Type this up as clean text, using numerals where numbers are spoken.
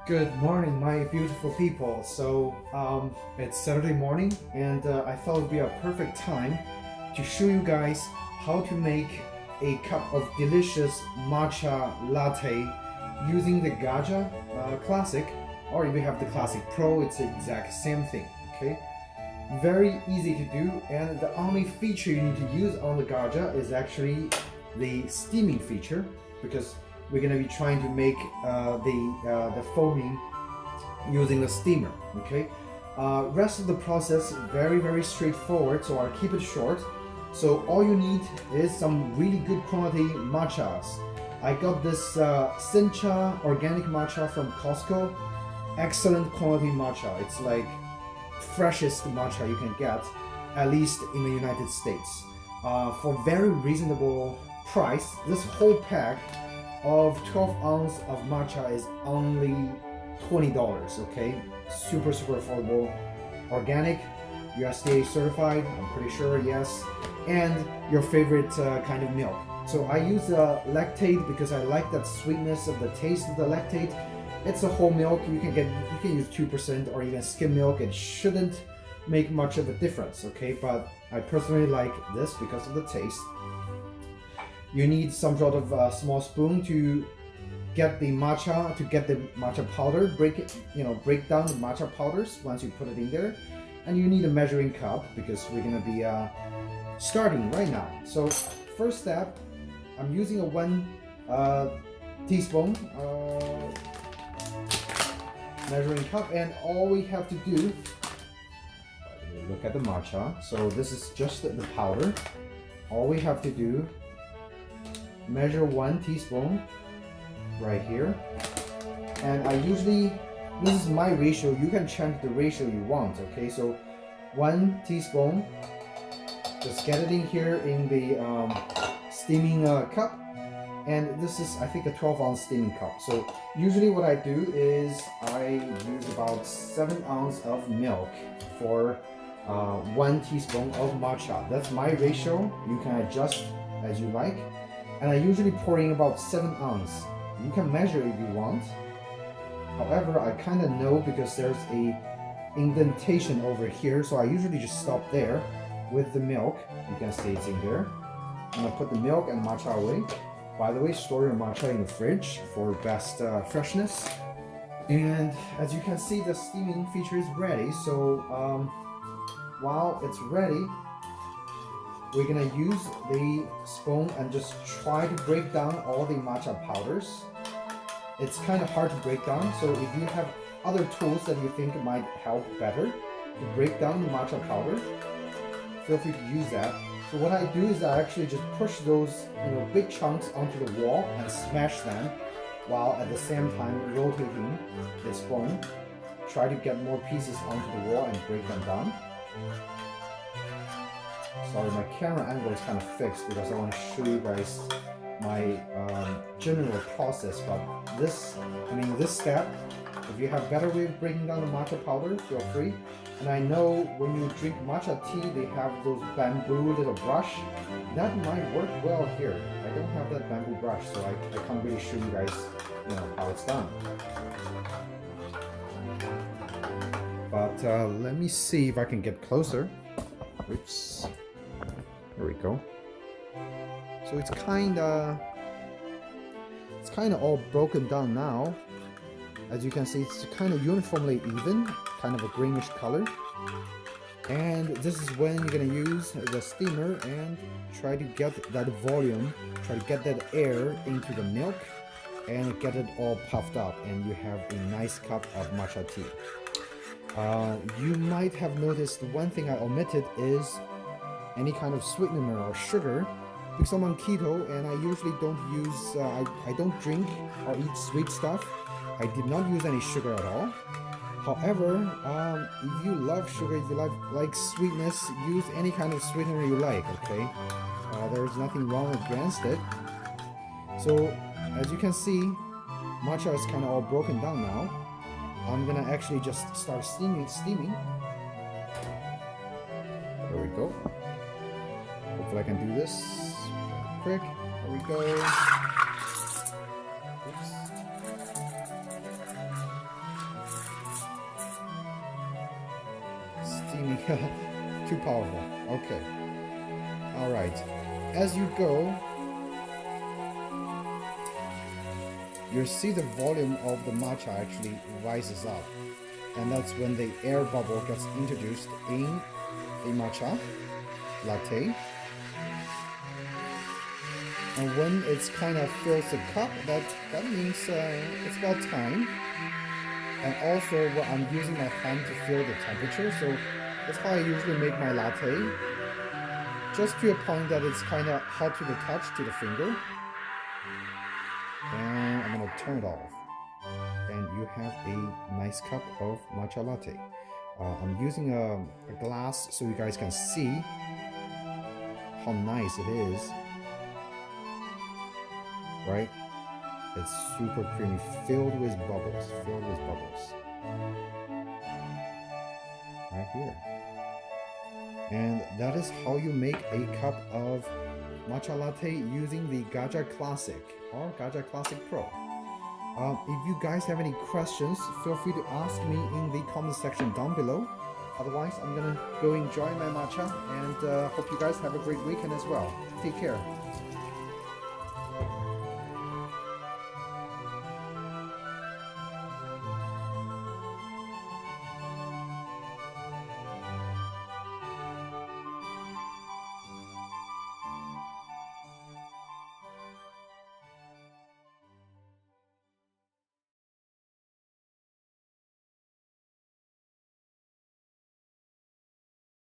Good morning, my beautiful people. It's Saturday morning, and I thought it would be a perfect time to show you guys how to make a cup of delicious matcha latte using the Gaggia Classic, or if you have the Classic Pro, it's the exact same thing. Okay, very easy to do, and the only feature you need to use on the Gaggia is actually the steaming feature, because we're going to be trying to make the foaming using the steamer. Okay, rest of the process very straightforward, so I'll keep it short. So all you need is some really good quality matchas. I got this Sencha organic matcha from Costco. Excellent quality matcha. It's like freshest matcha you can get, at least in the United States, for very reasonable price. This whole pack of 12 ounce of matcha is only $20. Okay, super affordable, organic, USDA certified, I'm pretty sure, yes, and your favorite kind of milk. So I use lactate because I like that sweetness of the taste of the lactate. It's a whole milk. You can use 2% or even skim milk. It shouldn't make much of a difference, okay? But I personally like this because of the taste. You need some sort of small spoon to get the matcha powder, break down the matcha powders once you put it in there. And you need a measuring cup because we're gonna be starting right now. So first step, I'm using a 1 teaspoon measuring cup, and all we have to do, look at the matcha. So this is just the powder. All we have to do, measure 1 teaspoon right here, and this is my ratio. You can change the ratio you want. Okay, so 1 teaspoon, just get it in here in the steaming cup, and this is, I think, a 12 ounce steaming cup. So usually what I do is I use about 7 ounces of milk for 1 teaspoon of matcha. That's my ratio. You can adjust as you like. And I usually pour in about 7 ounces. You can measure if you want. However, I kind of know because there's a indentation over here, so I usually just stop there with the milk. You can see it's in there. I'm gonna put the milk and matcha away. By the way, store your matcha in the fridge for best freshness. And as you can see, the steaming feature is ready. So while it's ready, we're gonna use the spoon and just try to break down all the matcha powders. It's kind of hard to break down, so if you have other tools that you think might help better to break down the matcha powder, feel free to use that. So what I do is I actually just push those big chunks onto the wall and smash them, while at the same time rotating the spoon. Try to get more pieces onto the wall and break them down. Sorry, my camera angle is kind of fixed because I want to show you guys my general process. But this step, if you have better way of breaking down the matcha powder, feel free. And I know when you drink matcha tea, they have those bamboo little brush. That might work well here. I don't have that bamboo brush, so I can't really show you guys how it's done. But let me see if I can get closer. Oops. There we go. So it's kind of all broken down now. As you can see, it's kind of uniformly even, kind of a greenish color. And this is when you're gonna use the steamer and try to get that volume, try to get that air into the milk and get it all puffed up, and you have a nice cup of matcha tea. You might have noticed one thing I omitted is any kind of sweetener or sugar, because I'm on keto and I usually don't use, I don't drink or eat sweet stuff. I did not use any sugar at all. However, if you love sugar, if you like sweetness, use any kind of sweetener you like, okay? There's nothing wrong against it. So, as you can see, matcha is kind of all broken down now. I'm gonna actually just start steaming. There we go. Hopefully I can do this quick. There we go. Oops. Too powerful. Okay. All right. As you go, you'll see the volume of the matcha actually rises up. And that's when the air bubble gets introduced in a matcha latte. And when it's kind of fills the cup, that means it's about time. And also, I'm using my hand to feel the temperature, so that's how I usually make my latte. Just to a point that it's kind of hot to the touch, to the finger. And I'm gonna turn it off. And you have a nice cup of matcha latte. I'm using a glass so you guys can see how nice it is. Right? It's super creamy, filled with bubbles, right here. And that is how you make a cup of matcha latte using the Gaggia Classic or Gaggia Classic Pro. If you guys have any questions, feel free to ask me in the comment section down below. Otherwise, I'm gonna go enjoy my matcha and hope you guys have a great weekend as well. Take care.